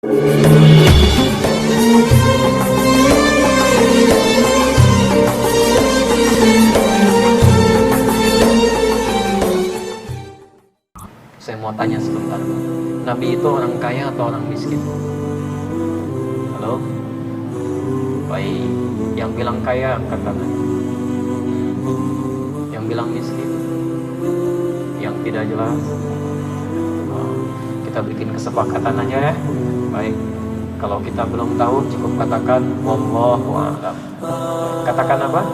Saya mau tanya sebentar, Nabi itu orang kaya atau orang miskin? Halo? Baik, yang bilang kaya angkat tangan. Yang bilang miskin? Yang tidak jelas? Kita bikin kesepakatan aja ya. Baik, kalau kita belum tahu cukup katakan wallahu a'lam. Katakan apa?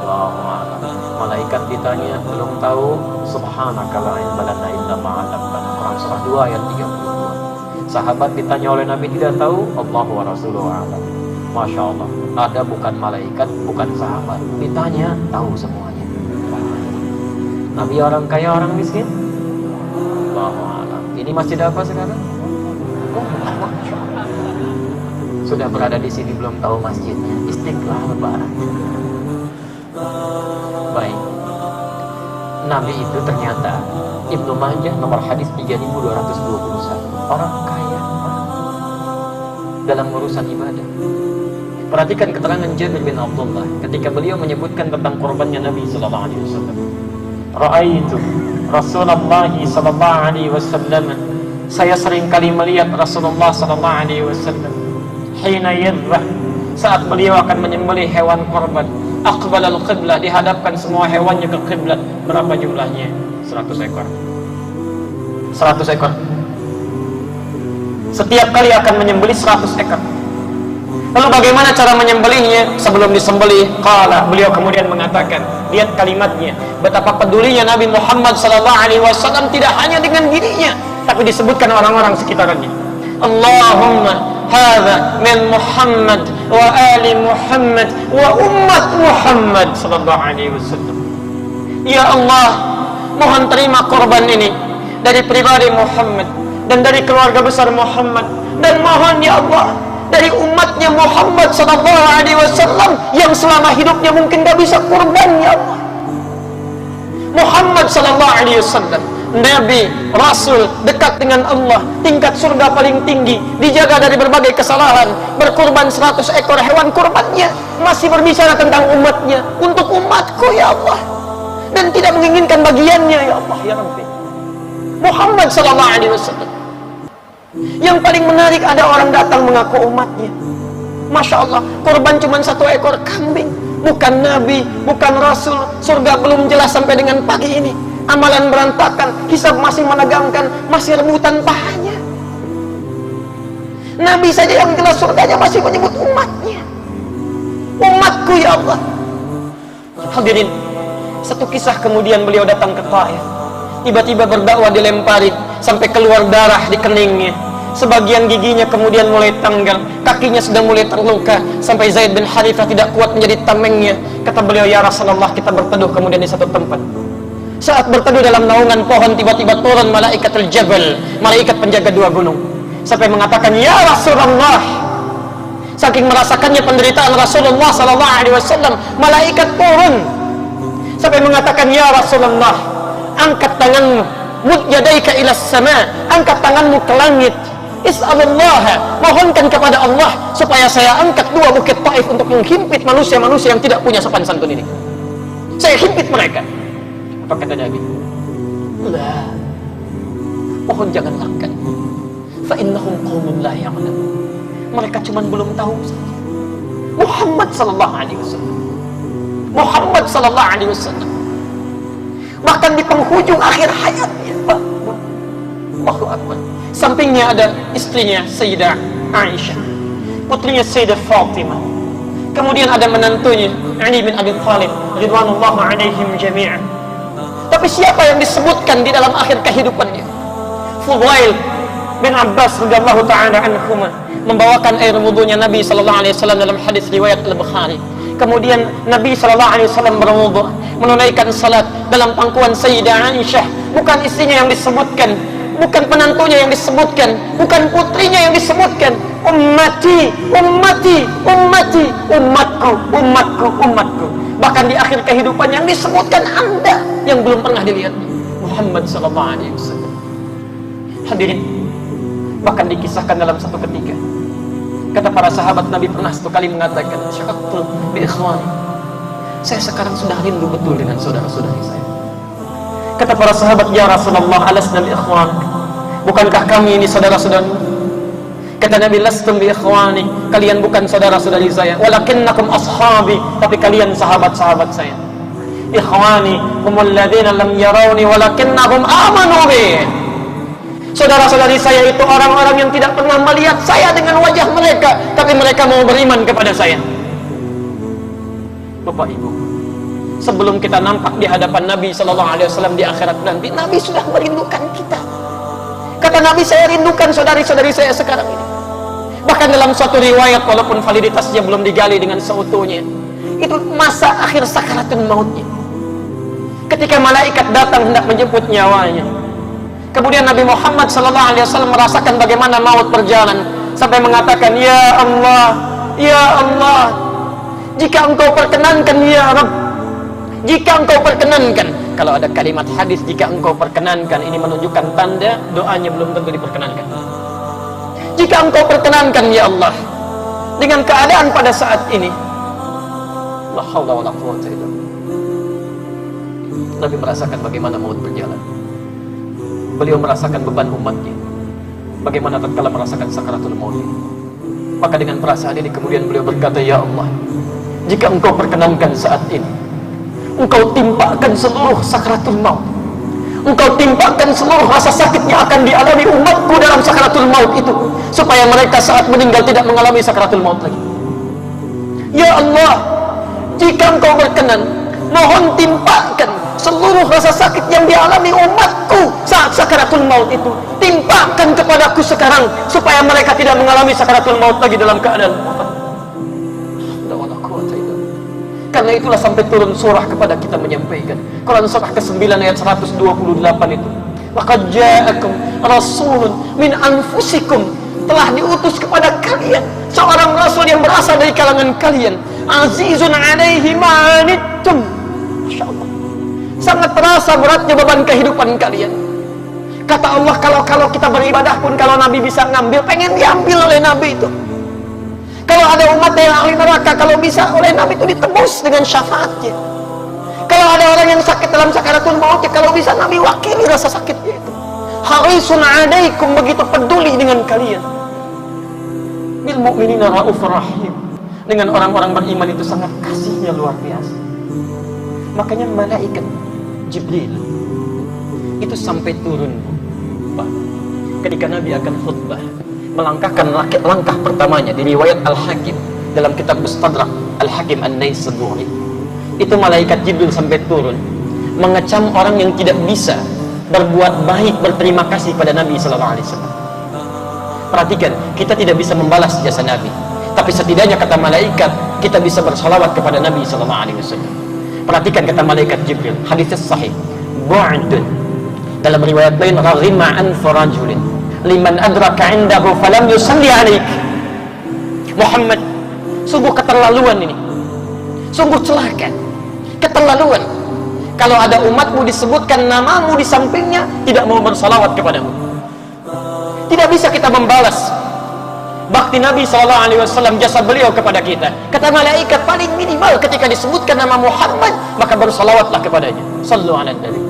Wallahu a'lam. Malaikat ditanya belum tahu, subhanaka la ilma lana illa ma 'allamtana. Quran surah 2 ayat 32. Sahabat ditanya oleh Nabi tidak tahu, Allahu wa rasuluhu a'lam. Masya Allah, ada bukan malaikat, bukan sahabat, ditanya tahu semuanya. Nabi orang kaya, orang miskin? Allahu a'lam. Ini masjid apa sekarang? Masya Allah. Sudah berada di sini belum tahu masjidnya. Istiqlal Barat. Baik, Nabi itu ternyata Ibnu Majah nomor hadis 3221, orang kaya dalam urusan ibadah. Perhatikan keterangan Jabir bin Abdullah ketika beliau menyebutkan tentang korbannya Nabi sallallahu alaihi wasallam. Ra'aitu Rasulullah sallallahu alaihi wasallam, saya sering kali melihat Rasulullah sallallahu alaihi wasallam hina yadhbah, saat beliau akan menyembelih hewan korban, aqbal al-qiblah, dihadapkan semua hewannya ke kiblat. Berapa jumlahnya? 100 ekor. 100 ekor. Setiap kali akan menyembelih 100 ekor. Lalu bagaimana cara menyembelihnya? Sebelum disembelih, qala, beliau kemudian mengatakan, lihat kalimatnya, betapa pedulinya Nabi Muhammad sallallahu alaihi wasallam, tidak hanya dengan dirinya, tapi disebutkan orang-orang sekitarnya. Allahumma hadza min Muhammad wa ali Muhammad wa ummat Muhammad sallallahu alaihi wasallam. Ya Allah, mohon terima korban ini dari pribadi Muhammad dan dari keluarga besar Muhammad, dan mohon ya Allah dari umatnya Muhammad sallallahu alaihi wasallam yang selama hidupnya mungkin gak bisa kurban, ya Allah. Muhammad sallallahu alaihi wasallam, Nabi, Rasul, dekat dengan Allah, tingkat surga paling tinggi, dijaga dari berbagai kesalahan, berkurban 100 ekor hewan kurbannya, masih berbicara tentang umatnya, untuk umatku ya Allah, dan tidak menginginkan bagiannya ya Allah ya Rabbi. Muhammad sallallahu alaihi wasallam. Yang paling menarik, ada orang datang mengaku umatnya. Masya Allah, kurban cuma 1 ekor kambing, bukan Nabi, bukan Rasul, surga belum jelas sampai dengan pagi ini. Amalan berantakan, hisab masih menegangkan, masih rebutan pahanya. Nabi saja yang jelas surganya masih menyebut umatnya. Umatku ya Allah. Hadirin, satu kisah kemudian beliau datang ke Taif. Tiba-tiba berdakwah dilempari sampai keluar darah di keningnya. Sebagian giginya kemudian mulai tanggal, kakinya sudah mulai terluka, sampai Zaid bin Harithah tidak kuat menjadi tamengnya. Kata beliau, ya Rasulullah, kita berteduh kemudian di satu tempat. Saat berteduh dalam naungan pohon, tiba-tiba turun malaikatul jabal, malaikat penjaga 2 gunung, sampai mengatakan, ya Rasulullah. Saking merasakannya penderitaan Rasulullah sallallahu alaihi wasallam, malaikat turun sampai mengatakan, ya Rasulullah, angkat tanganmu, mud yadaika ila sama, angkat tanganmu ke langit, is'alullah, mohonkan kepada Allah supaya saya angkat 2 bukit Taif untuk menghimpit manusia-manusia yang tidak punya sopan santun ini. Saya himpit mereka. Apa kata Nabi? La, mohon jangan angkat, fa innahum qaumun la ya'lamun, mereka cuma belum tahu saja. Muhammad sallallahu alaihi wasallam, Muhammad sallallahu alaihi wasallam, bahkan di penghujung akhir hayatnya, Allahu Akbar, sampingnya ada istrinya Sayyidah Aisyah, putrinya Sayyidah Fatimah, kemudian ada menantunya Ali bin Abi Thalib ridwanullahu alaihim jami'an. Tapi siapa yang disebutkan di dalam akhir kehidupannya? Fudail bin Abbas radhiyallahu ta'ala anhuma membawakan air wudunya Nabi sallallahu alaihi wasallam dalam hadis riwayat Al-Bukhari. Kemudian Nabi sallallahu alaihi wasallam berwudu, menunaikan salat dalam pangkuan Sayyidah Aisyah. Bukan istrinya yang disebutkan, bukan penantunya yang disebutkan, bukan putrinya yang disebutkan. Ummati, ummati, ummati, umatku, umatku, umatku. Bahkan di akhir kehidupan yang disebutkan Anda yang belum pernah dilihat, Muhammad sallallahu alaihi wasallam. Hadirin, Bahkan dikisahkan dalam satu ketika, kata para sahabat Nabi pernah satu kali mengatakan, syaqaqtu bi ikhwani, saya sekarang sudah rindu betul dengan saudara-saudari saya. Kata para sahabat, ya Rasulullah, alasna bi ikhwan, bukankah kami ini saudara-saudari? Kata Nabi, lastum bi ikhwani, kalian bukan saudara-saudari saya, walakinnakum ashabi, tapi kalian sahabat-sahabat saya. Ikhwani humul ladzina lam yarawni walakinnahum amanu bi. Saudara-saudari saya itu orang-orang yang tidak pernah melihat saya dengan wajah mereka, tapi mereka mau beriman kepada saya. Bapak Ibu, sebelum kita nampak di hadapan Nabi SAW di akhirat nanti, Nabi sudah merindukan kita. Kata Nabi, saya rindukan saudari-saudari saya sekarang ini. Bahkan dalam suatu riwayat, walaupun validitasnya belum digali dengan seutuhnya, itu masa akhir sakaratul mautnya, ketika malaikat datang hendak menjemput nyawanya. Kemudian Nabi Muhammad SAW merasakan bagaimana maut berjalan, sampai mengatakan, ya Allah, jika engkau perkenankan ya Rabb, jika engkau perkenankan. Kalau ada kalimat hadis, jika engkau perkenankan, ini menunjukkan tanda doanya belum tentu diperkenankan. Jika engkau perkenankan ya Allah, dengan keadaan pada saat ini, la haula wala quwwata illa billah. Nabi merasakan bagaimana maut berjalan. Beliau merasakan beban umatnya, bagaimana tatkala merasakan sakaratul maut. Maka dengan perasaan ini kemudian beliau berkata, ya Allah, jika engkau perkenankan saat ini, engkau timpakan seluruh sakaratul maut, engkau timpakan seluruh rasa sakit yang akan dialami umatku dalam sakaratul maut itu, supaya mereka saat meninggal tidak mengalami sakaratul maut lagi. Ya Allah, jika engkau berkenan, mohon timpakan seluruh rasa sakit yang dialami umatku saat sakaratul maut itu, timpakan kepadaku sekarang, supaya mereka tidak mengalami sakaratul maut lagi dalam keadaan wafat. Karena itulah sampai turun surah kepada kita menyampaikan, Quran surah ke-9 ayat 128 itu, laqad ja'akum rasulun min anfusikum, telah diutus kepada kalian seorang rasul yang berasal dari kalangan kalian, azizun alaihi ma anittum. Masyaallah, sangat terasa beratnya beban kehidupan kalian. Kata Allah, kalau kita beribadah pun, kalau Nabi bisa ngambil, pengen diambil oleh Nabi itu. Kalau ada umat yang ahli neraka, kalau bisa oleh Nabi itu ditebus dengan syafaatnya. Kalau ada orang yang sakit dalam sakaratul mautnya, kalau bisa Nabi wakili rasa sakitnya itu. Harisun alaikum, begitu peduli dengan kalian. Bil mu'minina raufur rahim, dengan orang-orang beriman itu sangat kasihnya luar biasa. Makanya malaikat Jibril itu sampai turun ketika Nabi akan khutbah, melangkahkan langkah pertamanya di riwayat Al-Hakim dalam kitab Mustadrak Al-Hakim An-Naisaburi, itu malaikat Jibril sampai turun mengecam orang yang tidak bisa berbuat baik, berterima kasih pada Nabi SAW. Perhatikan, kita tidak bisa membalas jasa Nabi, tapi setidaknya kata malaikat kita bisa bersalawat kepada Nabi SAW. Perhatikan kata malaikat Jibril, hadits sahih, bu'dun, dalam riwayat lain, raghima anfu rajulin liman adraka indahu falam yusalli alaik. Muhammad, sungguh keterlaluan ini, sungguh celaka, keterlaluan kalau ada umatmu disebutkan namamu di sampingnya tidak mau bersalawat kepadamu. Tidak bisa kita membalas bakti Nabi SAW, jasa beliau kepada kita. Kata malaikat, paling minimal ketika disebutkan nama Muhammad, maka bersalawatlah kepadanya. Sallu ala nabi,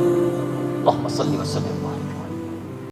Allahumma salli wa sallim.